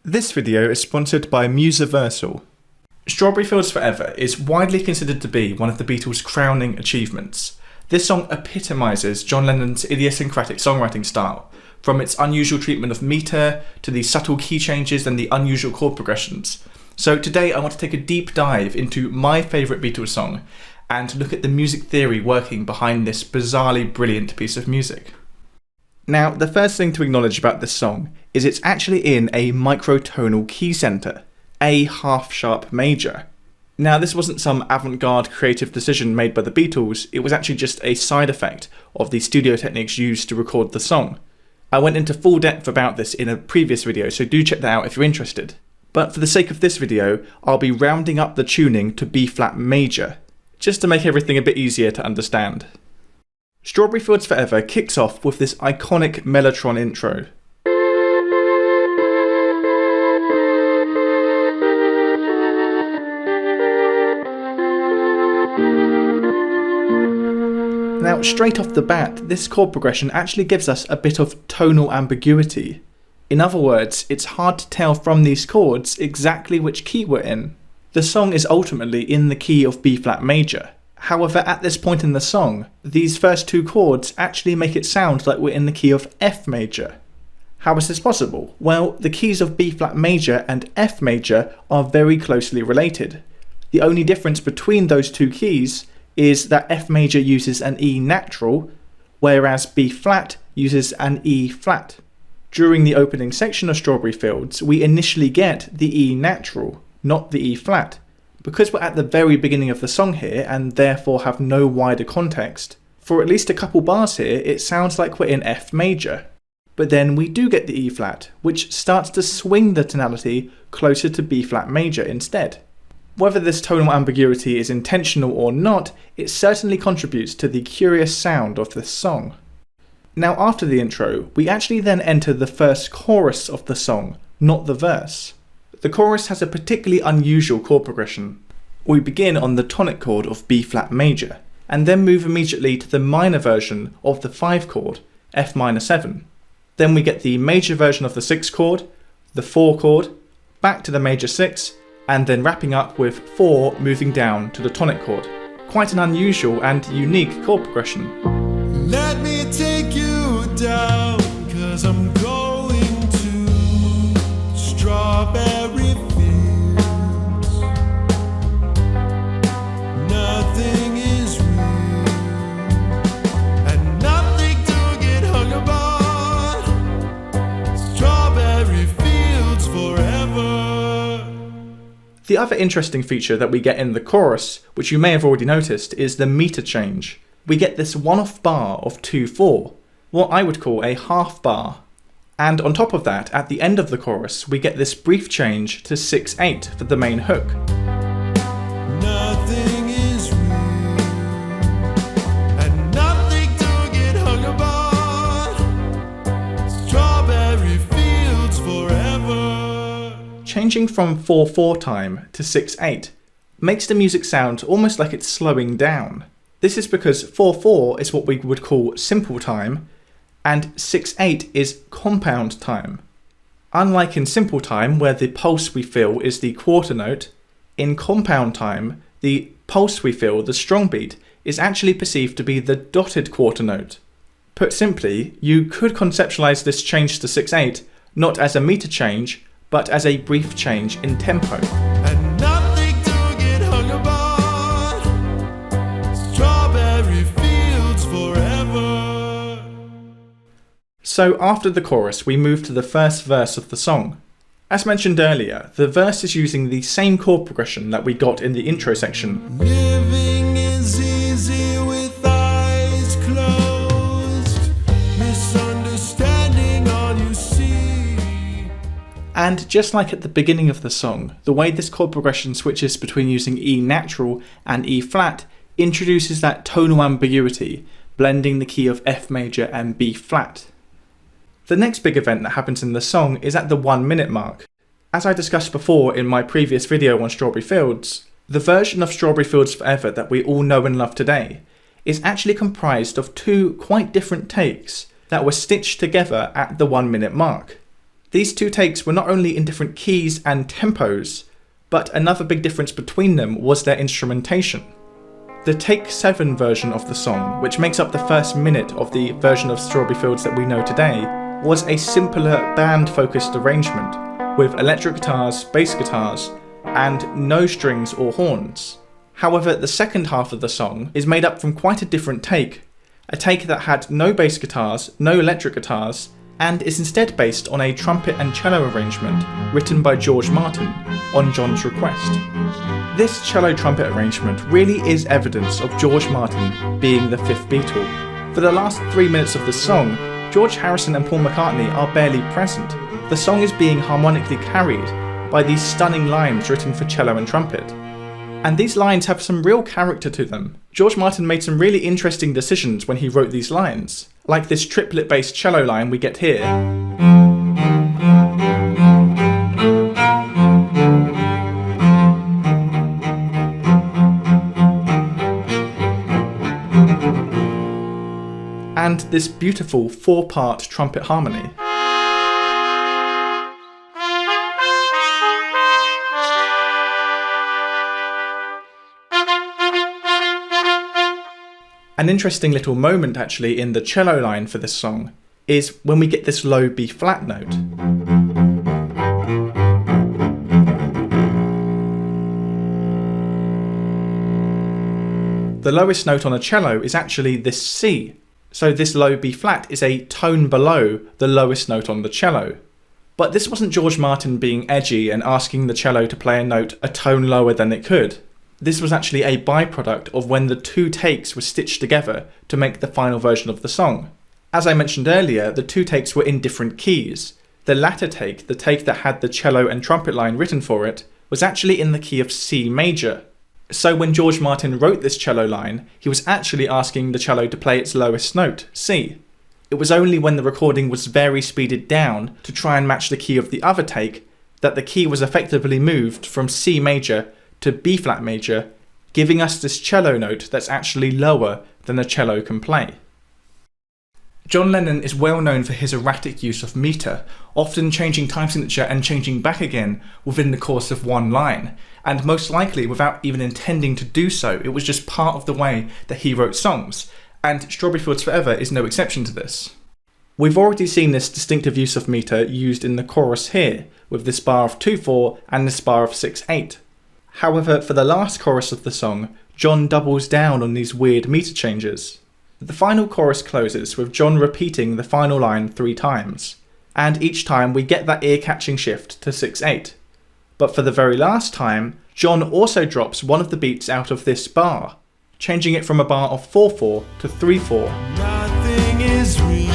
This video is sponsored by Musiversal. Strawberry Fields Forever is widely considered to be one of the Beatles' crowning achievements. This song epitomises John Lennon's idiosyncratic songwriting style, from its unusual treatment of metre to the subtle key changes and the unusual chord progressions. So today I want to take a deep dive into my favourite Beatles song and look at the music theory working behind this bizarrely brilliant piece of music. Now, the first thing to acknowledge about this song is it's actually in a microtonal key centre, A half sharp major. Now, this wasn't some avant-garde creative decision made by the Beatles, it was actually just a side effect of the studio techniques used to record the song. I went into full depth about this in a previous video, so do check that out if you're interested. But for the sake of this video, I'll be rounding up the tuning to B flat major, just to make everything a bit easier to understand. Strawberry Fields Forever kicks off with this iconic Mellotron intro. Now, straight off the bat, this chord progression actually gives us a bit of tonal ambiguity. In other words, it's hard to tell from these chords exactly which key we're in. The song is ultimately in the key of B flat major. However, at this point in the song, these first two chords actually make it sound like we're in the key of F major. How is this possible? Well, the keys of B flat major and F major are very closely related. The only difference between those two keys is that F major uses an E natural, whereas B flat uses an E flat. During the opening section of Strawberry Fields, we initially get the E natural, not the E flat. Because we're at the very beginning of the song here and therefore have no wider context, for at least a couple bars here it sounds like we're in F major. But then we do get the E flat, which starts to swing the tonality closer to B flat major instead. Whether this tonal ambiguity is intentional or not, it certainly contributes to the curious sound of this song. Now, after the intro, we actually then enter the first chorus of the song, not the verse. The chorus has a particularly unusual chord progression. We begin on the tonic chord of B flat major, and then move immediately to the minor version of the 5 chord, F minor 7. Then we get the major version of the 6 chord, the 4 chord, back to the major 6, and then wrapping up with 4 moving down to the tonic chord. Quite an unusual and unique chord progression. Let me take you down, 'cause I'm going to strawberry fields. Nothing is real, and nothing to get hung about. Strawberry fields forever. The other interesting feature that we get in the chorus, which you may have already noticed, is the meter change. We get this one-off bar of 2/4, what I would call a half bar. And on top of that, at the end of the chorus, we get this brief change to 6/8 for the main hook. Nothing is real, and nothing to get hung about. Strawberry fields forever. Changing from 4/4 time to 6/8 makes the music sound almost like it's slowing down. This is because 4/4 is what we would call simple time, and 6/8 is compound time. Unlike in simple time, where the pulse we feel is the quarter note, in compound time, the pulse we feel, the strong beat, is actually perceived to be the dotted quarter note. Put simply, you could conceptualize this change to 6/8 not as a meter change, but as a brief change in tempo. And nothing to get hung about. Strawberry fields forever. So after the chorus, we move to the first verse of the song. As mentioned earlier, the verse is using the same chord progression that we got in the intro section. Living is easy with eyes closed. Misunderstanding all you see. And just like at the beginning of the song, the way this chord progression switches between using E natural and E flat introduces that tonal ambiguity, blending the key of F major and B flat. The next big event that happens in the song is at the 1 minute mark. As I discussed before in my previous video on Strawberry Fields, the version of Strawberry Fields Forever that we all know and love today is actually comprised of 2 quite different takes that were stitched together at the 1 minute mark. These two takes were not only in different keys and tempos, but another big difference between them was their instrumentation. The Take 7 version of the song, which makes up the first minute of the version of Strawberry Fields that we know today, was a simpler band-focused arrangement, with electric guitars, bass guitars, and no strings or horns. However, the second half of the song is made up from quite a different take, a take that had no bass guitars, no electric guitars, and is instead based on a trumpet and cello arrangement written by George Martin on John's request. This cello trumpet arrangement really is evidence of George Martin being the fifth Beatle. For the last 3 minutes of the song, George Harrison and Paul McCartney are barely present. The song is being harmonically carried by these stunning lines written for cello and trumpet. And these lines have some real character to them. George Martin made some really interesting decisions when he wrote these lines, like this triplet-based cello line we get here. And this beautiful 4-part trumpet harmony. An interesting little moment actually in the cello line for this song is when we get this low B flat note. The lowest note on a cello is actually this C, so this low B flat is a tone below the lowest note on the cello. But this wasn't George Martin being edgy and asking the cello to play a note a tone lower than it could. This was actually a byproduct of when the two takes were stitched together to make the final version of the song. As I mentioned earlier, the two takes were in different keys. The latter take, the take that had the cello and trumpet line written for it, was actually in the key of C major. So when George Martin wrote this cello line, he was actually asking the cello to play its lowest note, C. It was only when the recording was very speeded down to try and match the key of the other take that the key was effectively moved from C major to B flat major, giving us this cello note that's actually lower than the cello can play. John Lennon is well known for his erratic use of meter, often changing time signature and changing back again within the course of one line, and most likely without even intending to do so. It was just part of the way that he wrote songs, and Strawberry Fields Forever is no exception to this. We've already seen this distinctive use of meter used in the chorus here, with this bar of 2/4 and this bar of 6/8. However, for the last chorus of the song, John doubles down on these weird meter changes. The final chorus closes with John repeating the final line 3 times, and each time we get that ear-catching shift to 6/8. But for the very last time, John also drops one of the beats out of this bar, changing it from a bar of 4/4 to 3/4. Nothing is real,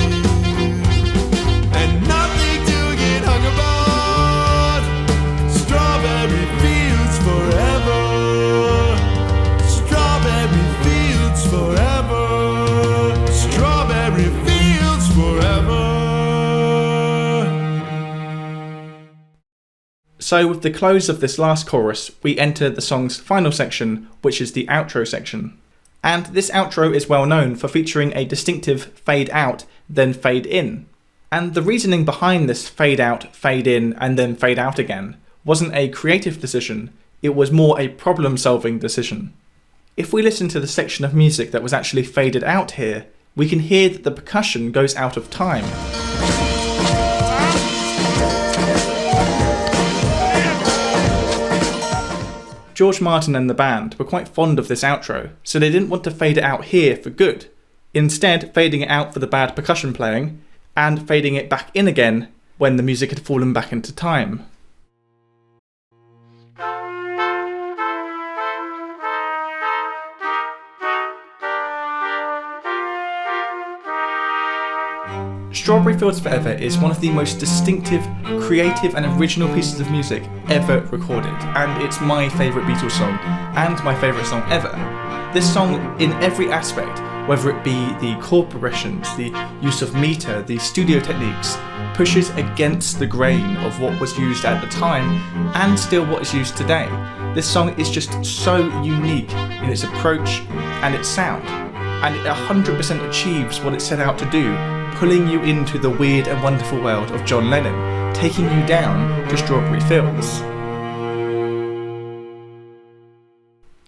and nothing to get hung about. Strawberry fields forever. Strawberry fields forever. Strawberry fields forever. So with the close of this last chorus, we enter the song's final section, which is the outro section. And this outro is well known for featuring a distinctive fade out, then fade in. And the reasoning behind this fade out, fade in, and then fade out again wasn't a creative decision, it was more a problem-solving decision. If we listen to the section of music that was actually faded out here, we can hear that the percussion goes out of time. George Martin and the band were quite fond of this outro, so they didn't want to fade it out here for good, instead fading it out for the bad percussion playing, and fading it back in again when the music had fallen back into time. Strawberry Fields Forever is one of the most distinctive, creative and original pieces of music ever recorded, and it's my favourite Beatles song, and my favourite song ever. This song, in every aspect, whether it be the chord progressions, the use of meter, the studio techniques, pushes against the grain of what was used at the time, and still what is used today. This song is just so unique in its approach and its sound, and it 100% achieves what it set out to do, pulling you into the weird and wonderful world of John Lennon, taking you down to Strawberry Fields.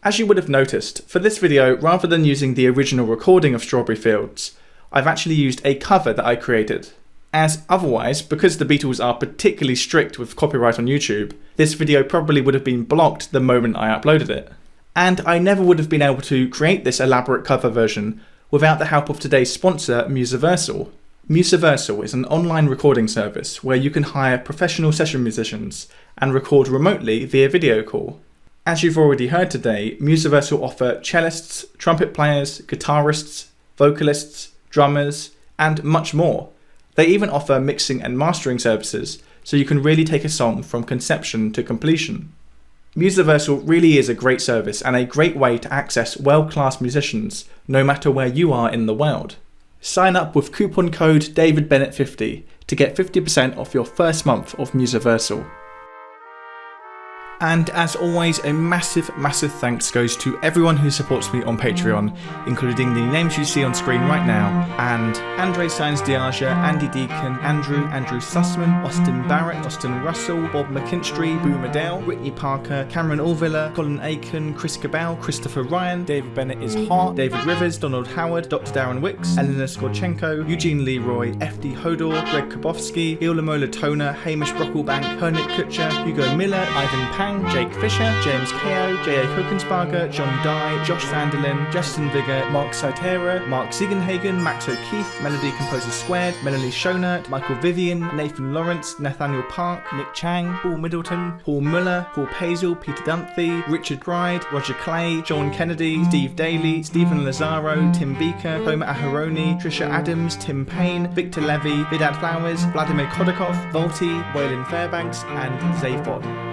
As you would have noticed, for this video, rather than using the original recording of Strawberry Fields, I've actually used a cover that I created. As otherwise, because the Beatles are particularly strict with copyright on YouTube, this video probably would have been blocked the moment I uploaded it. And I never would have been able to create this elaborate cover version without the help of today's sponsor, Musiversal. Musiversal is an online recording service where you can hire professional session musicians and record remotely via video call. As you've already heard today, Musiversal offer cellists, trumpet players, guitarists, vocalists, drummers, and much more. They even offer mixing and mastering services, so you can really take a song from conception to completion. Musiversal really is a great service and a great way to access world-class musicians, no matter where you are in the world. Sign up with coupon code DavidBennett50 to get 50% off your first month of Musiversal. And as always, a massive thanks goes to everyone who supports me on Patreon, including the names you see on screen right now, and Andre Sainz-Diaja, Andy Deacon, Andrew Sussman, Austin Barrett, Austin Russell, Bob McKinstry, Boo Madell, Whitney Parker, Cameron Allvilla, Colin Aiken, Chris Cabell, Christopher Ryan, David Bennett is hot, David Rivers, Donald Howard, Dr. Darren Wicks, Elena Skorchenko, Eugene Leroy, FD Hodor, Greg Kabowski, Ilamola Toner, Hamish Brocklebank, Hernick Kutcher, Hugo Miller, Ivan Pang, Jake Fisher, James Ko, J.A. Kokensparger, John Dye, Josh Sanderlin, Justin Vigor, Mark Sautera, Mark Siegenhagen, Max O'Keefe, Melody Composer Squared, Melanie Schonert, Michael Vivian, Nathan Lawrence, Nathaniel Park, Nick Chang, Paul Middleton, Paul Muller, Paul Pazel, Peter Dunphy, Richard Gride, Roger Clay, John Kennedy, Steve Daly, Stephen Lazaro, Tim Beaker, Homer Aharoni, Trisha Adams, Tim Payne, Victor Levy, Vidad Flowers, Vladimir Kodakov, Volti, Waylon Fairbanks, and Zayfod.